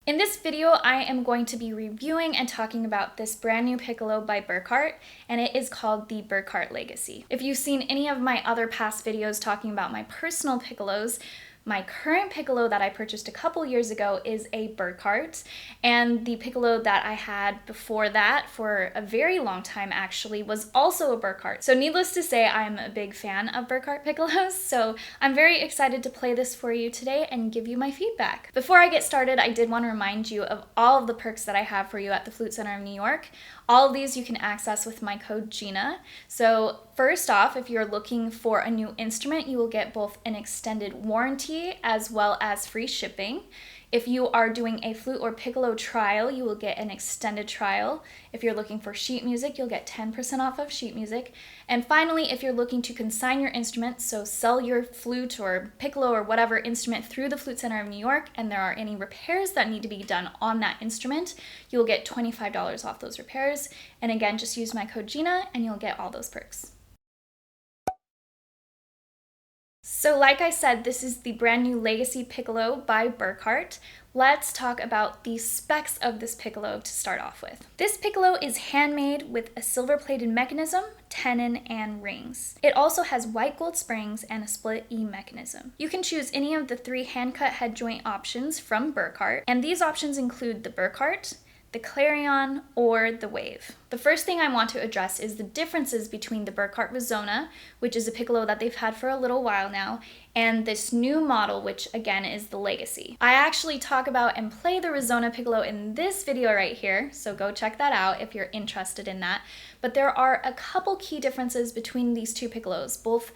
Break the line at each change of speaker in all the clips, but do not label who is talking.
In this video, I am going to be reviewing and talking about this brand new piccolo by Burkhart, and it is called the Burkhart Legacy. If you've seen any of my other past videos talking about my personal piccolos, my current piccolo that I purchased a couple years ago is a Burkhart, and the piccolo that I had before that for a very long time actually was also a Burkhart. So needless to say, I'm a big fan of Burkhart piccolos, so I'm very excited to play this for you today and give you my feedback. Before I get started, I did want to remind you of all of the perks that I have for you at the Flute Center of New York. All of these you can access with my code Gina. So first off, if you're looking for a new instrument, you will get both an extended warranty as well as free shipping. If you are doing a flute or piccolo trial, you will get an extended trial. If you're looking for sheet music, you'll get 10% off of sheet music. And finally, if you're looking to consign your instrument, so sell your flute or piccolo or whatever instrument through the Flute Center of New York, and there are any repairs that need to be done on that instrument, you'll get $25 off those repairs. And again, just use my code Gina and you'll get all those perks. So like I said, this is the brand new Legacy Piccolo by Burkhart. Let's talk about the specs of this piccolo to start off with. This piccolo is handmade with a silver-plated mechanism, tenon, and rings. It also has white gold springs and a split E mechanism. You can choose any of the 3 hand-cut head joint options from Burkhart, and these options include the Burkhart, the Clarion, or the Wave. The first thing I want to address is the differences between the Burkhart Resona, which is a piccolo that they've had for a little while now, and this new model, which again is the Legacy. I actually talk about and play the Resona piccolo in this video right here, so go check that out if you're interested in that. But there are a couple key differences between these two piccolos, both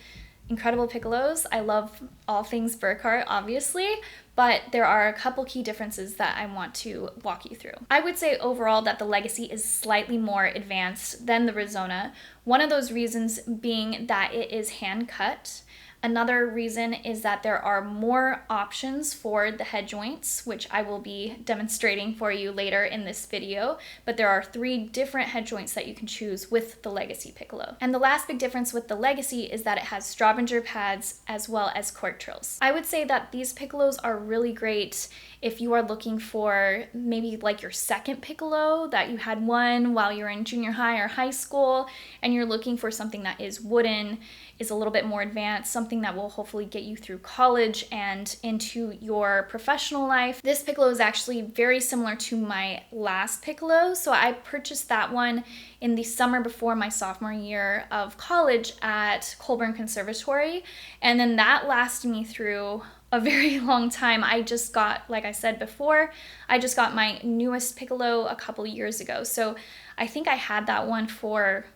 incredible piccolos. I love all things Burkhart, obviously, but there are a couple key differences that I want to walk you through. I would say overall that the Legacy is slightly more advanced than the Resona. One of those reasons being that it is hand cut. Another reason is that there are more options for the head joints, which I will be demonstrating for you later in this video, but there are 3 different head joints that you can choose with the Legacy piccolo. And the last big difference with the Legacy is that it has Straubinger pads as well as cork trills. I would say that these piccolos are really great if you are looking for maybe like your second piccolo, that you had one while you were in junior high or high school, and you're looking for something that is wooden, is a little bit more advanced, something that will hopefully get you through college and into your professional life. This piccolo is actually very similar to my last piccolo. So I purchased that one in the summer before my sophomore year of college at Colburn Conservatory. And then that lasted me through a very long time. I just got, like I said before, I just got my newest piccolo a couple years ago. So I think I had that one for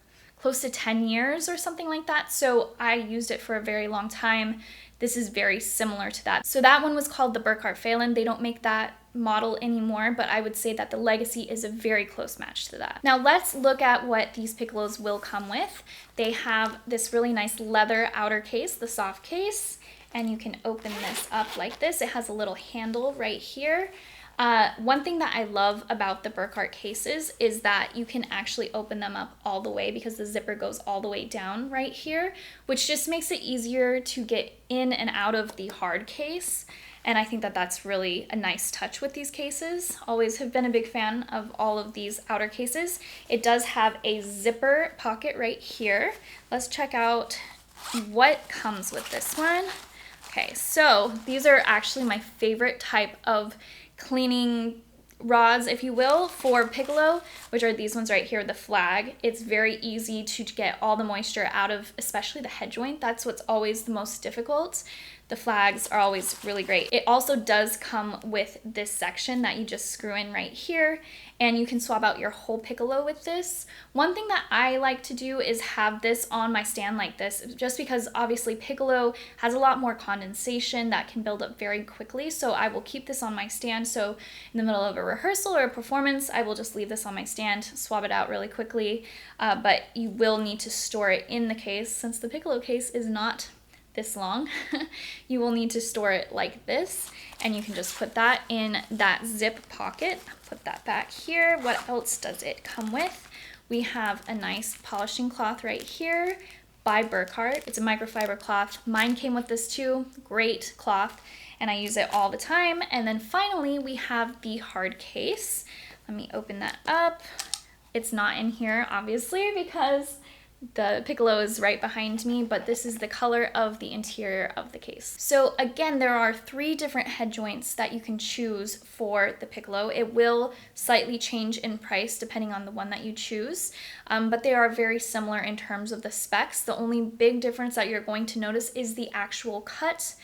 close to 10 years or something like that. So I used it for a very long time. This is very similar to that. So that one was called the Burkhart Phelan. They don't make that model anymore, but I would say that the Legacy is a very close match to that. Now let's look at what these piccolos will come with. They have this really nice leather outer case, the soft case, and you can open this up like this. It has a little handle right here. One thing that I love about the Burkhart cases is that you can actually open them up all the way because the zipper goes all the way down right here, which just makes it easier to get in and out of the hard case. And I think that that's really a nice touch with these cases. Always have been a big fan of all of these outer cases. It does have a zipper pocket right here. Let's check out what comes with this one. Okay, so these are actually my favorite type of cleaning rods, if you will, for piccolo, which are these ones right here, the flag. It's very easy to get all the moisture out of, especially the head joint. That's what's always the most difficult. The flags are always really great. It also does come with this section that you just screw in right here, and you can swap out your whole piccolo with this. One thing that I like to do is have this on my stand like this, just because obviously piccolo has a lot more condensation that can build up very quickly, so I will keep this on my stand. So in the middle of a rehearsal or a performance, I will just leave this on my stand, swap it out really quickly, but you will need to store it in the case since the piccolo case is not this long. You will need to store it like this, and you can just put that in that zip pocket. Put that back here. What else does it come with? We have a nice polishing cloth right here by Burkhart. It's a microfiber cloth. Mine came with this too. Great cloth. and I use it all the time. And then finally, we have the hard case. Let me open that up. It's not in here, obviously, because the Piccolo is right behind me, but this is the color of the interior of the case. So again, there are 3 different head joints that you can choose for the Piccolo. It will slightly change in price depending on the one that you choose, but they are very similar in terms of the specs. The only big difference that you're going to notice is the actual cut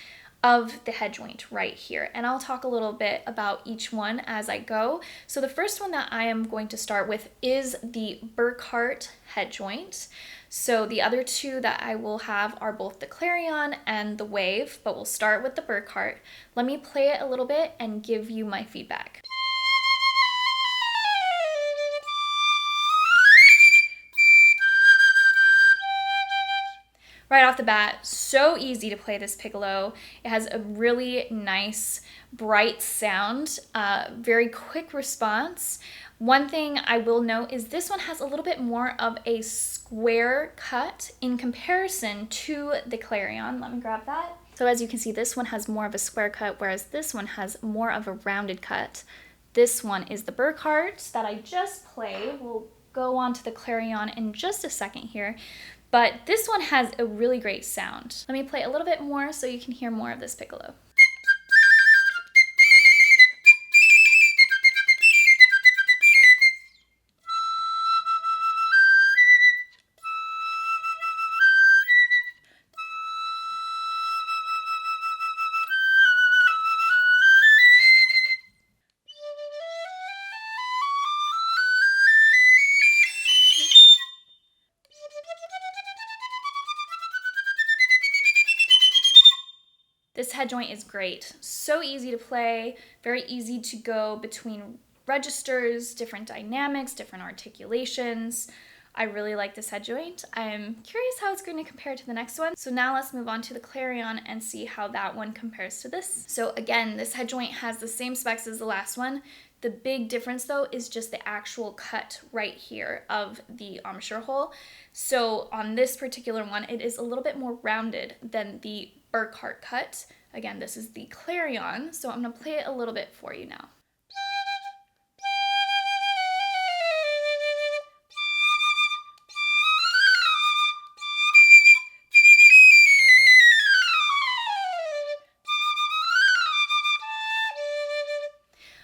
of the head joint right here. And I'll talk a little bit about each one as I go. So the first one that I am going to start with is the Burkhart head joint. So the other 2 that I will have are both the Clarion and the Wave, but we'll start with the Burkhart. Let me play it a little bit and give you my feedback. Right off the bat, so easy to play this Piccolo. It has a really nice, bright sound, very quick response. One thing I will note is this one has a little bit more of a square cut in comparison to the Clarion. Let me grab that. So as you can see, this one has more of a square cut, whereas this one has more of a rounded cut. This one is the Burkhart that I just played. We'll go on to the Clarion in just a second here. But this one has a really great sound. Let me play a little bit more so you can hear more of this Piccolo. This head joint is great. So easy to play, very easy to go between registers, different dynamics, different articulations. I really like this head joint. I'm curious how it's going to compare to the next one. So now let's move on to the Clarion and see how that one compares to this. So again, this head joint has the same specs as the last one. The big difference though is just the actual cut right here of the embouchure hole. So on this particular one, it is a little bit more rounded than the Burkart Cut. Again, this is the Clarion, so I'm going to play it a little bit for you now.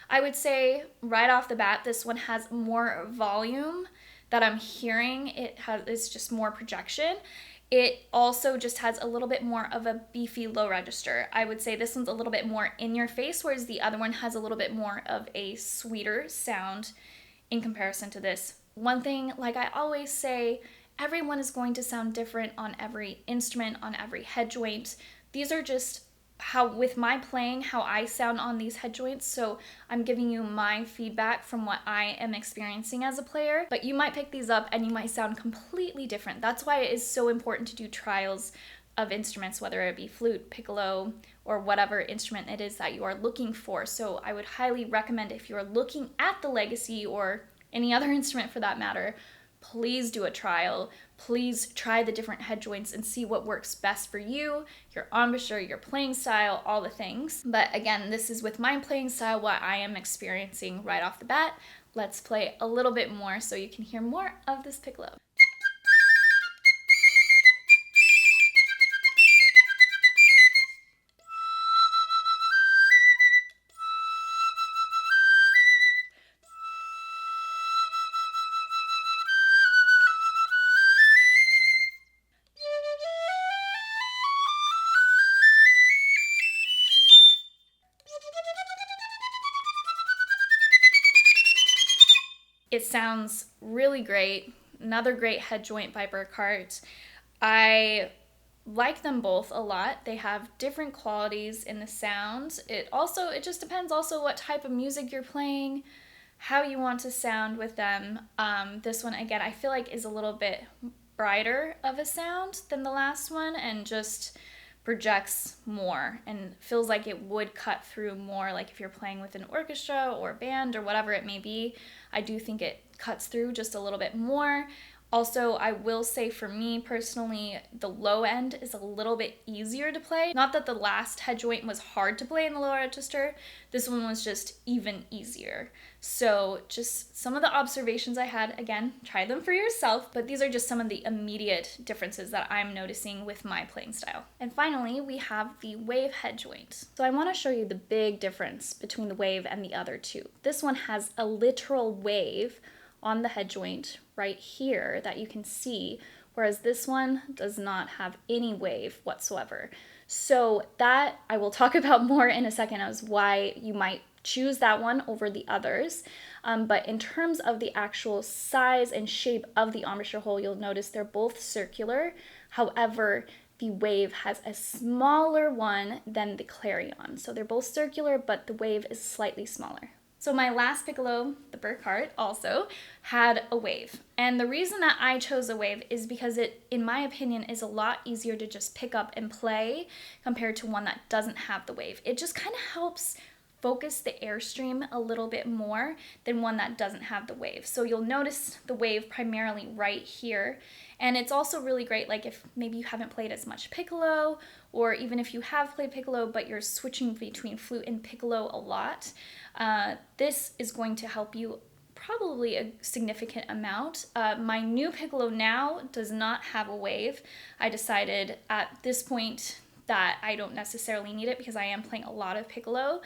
I would say right off the bat, this one has more volume that I'm hearing. It's just more projection. It also just has a little bit more of a beefy low register. I would say this one's a little bit more in your face, whereas the other one has a little bit more of a sweeter sound in comparison to this. One thing, like I always say, everyone is going to sound different on every instrument, on every head joint. These are just with my playing, how I sound on these head joints. So I'm giving you my feedback from what I am experiencing as a player, but you might pick these up and you might sound completely different. That's why it is so important to do trials of instruments, whether it be flute, piccolo, or whatever instrument it is that you are looking for. So I would highly recommend, if you're looking at the Legacy or any other instrument for that matter, please do a trial. Please try the different head joints and see what works best for you, your embouchure, your playing style, all the things. But again, this is with my playing style, what I am experiencing right off the bat. Let's play a little bit more so you can hear more of this Piccolo. It sounds really great. Another great head joint by Burkhart. I like them both a lot. They have different qualities in the sound. It just depends also what type of music you're playing, how you want to sound with them. This one, again, I feel like is a little bit brighter of a sound than the last one and just projects more and feels like it would cut through more, like if you're playing with an orchestra or band or whatever it may be. I do think it cuts through just a little bit more. Also, I will say for me personally, the low end is a little bit easier to play. Not that the last head joint was hard to play in the lower register, this one was just even easier. So just some of the observations I had, again, try them for yourself, but these are just some of the immediate differences that I'm noticing with my playing style. And finally, we have the wave head joint. So I want to show you the big difference between the wave and the other two. This one has a literal wave on the head joint right here that you can see, whereas this one does not have any wave whatsoever. So that I will talk about more in a second as why you might choose that one over the others. But in terms of the actual size and shape of the embouchure hole, you'll notice they're both circular. However, the wave has a smaller one than the Clarion. So they're both circular, but the wave is slightly smaller. So my last piccolo, the Burkhart, also had a wave. And the reason that I chose a wave is because it, in my opinion, is a lot easier to just pick up and play compared to one that doesn't have the wave. It just kind of helps focus the airstream a little bit more than one that doesn't have the wave. So you'll notice the wave primarily right here. And it's also really great, like if maybe you haven't played as much piccolo, or even if you have played piccolo but you're switching between flute and piccolo a lot, this is going to help you probably a significant amount. My new piccolo now does not have a wave. I decided at this point that I don't necessarily need it because I am playing a lot of piccolo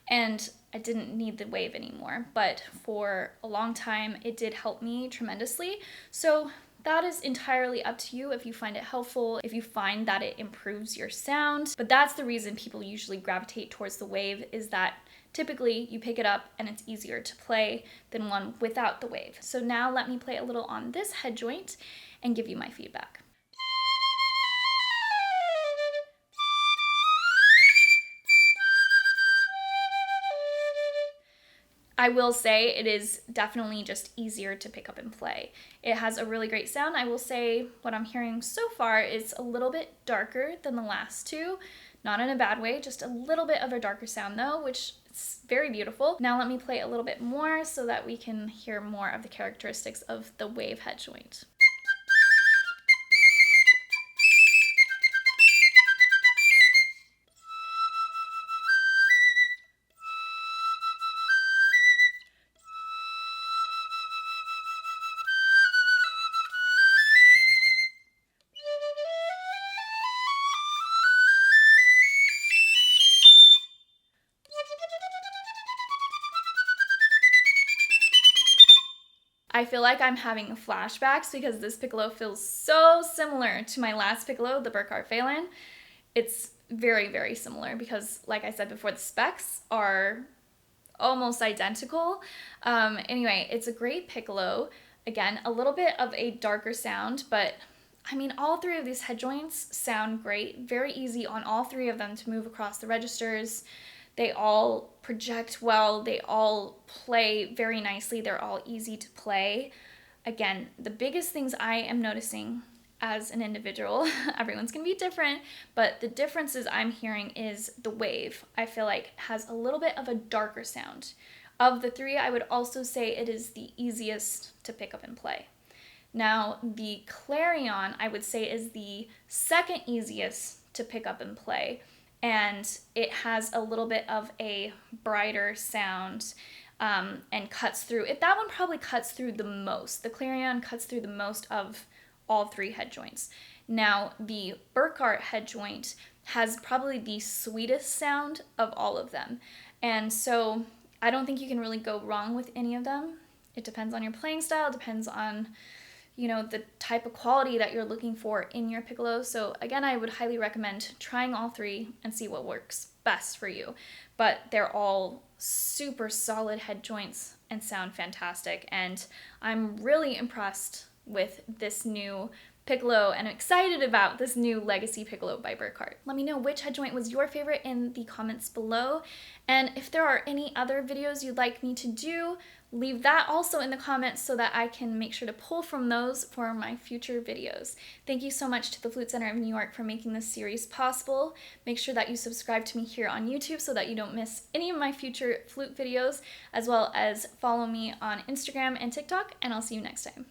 and I didn't need the wave anymore, but for a long time it did help me tremendously. So that is entirely up to you if you find it helpful, if you find that it improves your sound. But that's the reason people usually gravitate towards the wave, is that typically you pick it up and it's easier to play than one without the wave. So now let me play a little on this head joint and give you my feedback. I will say it is definitely just easier to pick up and play. It has a really great sound. I will say what I'm hearing so far is a little bit darker than the last two. Not in a bad way, just a little bit of a darker sound though, which is very beautiful. Now let me play a little bit more so that we can hear more of the characteristics of the wave head joint. I feel like I'm having flashbacks because this piccolo feels so similar to my last piccolo, the Burkart Phelan. It's very, very similar because, like I said before, the specs are almost identical. Anyway, it's a great piccolo. Again, a little bit of a darker sound, but I mean, all three of these head joints sound great. Very easy on all three of them to move across the registers. They all project well, they all play very nicely, they're all easy to play. Again, the biggest things I am noticing as an individual, everyone's gonna be different, but the differences I'm hearing is the wave, I feel like has a little bit of a darker sound. Of the three, I would also say it is the easiest to pick up and play. Now, the Clarion, I would say, is the second easiest to pick up and play. And it has a little bit of a brighter sound and cuts through. That one probably cuts through the most. The Clarion cuts through the most of all three head joints. Now, the Burkhart head joint has probably the sweetest sound of all of them. And so I don't think you can really go wrong with any of them. It depends on your playing style, depends on the type of quality that you're looking for in your piccolo. So again, I would highly recommend trying all three and see what works best for you. But they're all super solid head joints and sound fantastic. And I'm really impressed with this new piccolo and excited about this new legacy piccolo by Burkhart. Let me know which head joint was your favorite in the comments below. And if there are any other videos you'd like me to do, leave that also in the comments so that I can make sure to pull from those for my future videos. Thank you so much to the Flute Center of New York for making this series possible. Make sure that you subscribe to me here on YouTube so that you don't miss any of my future flute videos, as well as follow me on Instagram and TikTok, and I'll see you next time.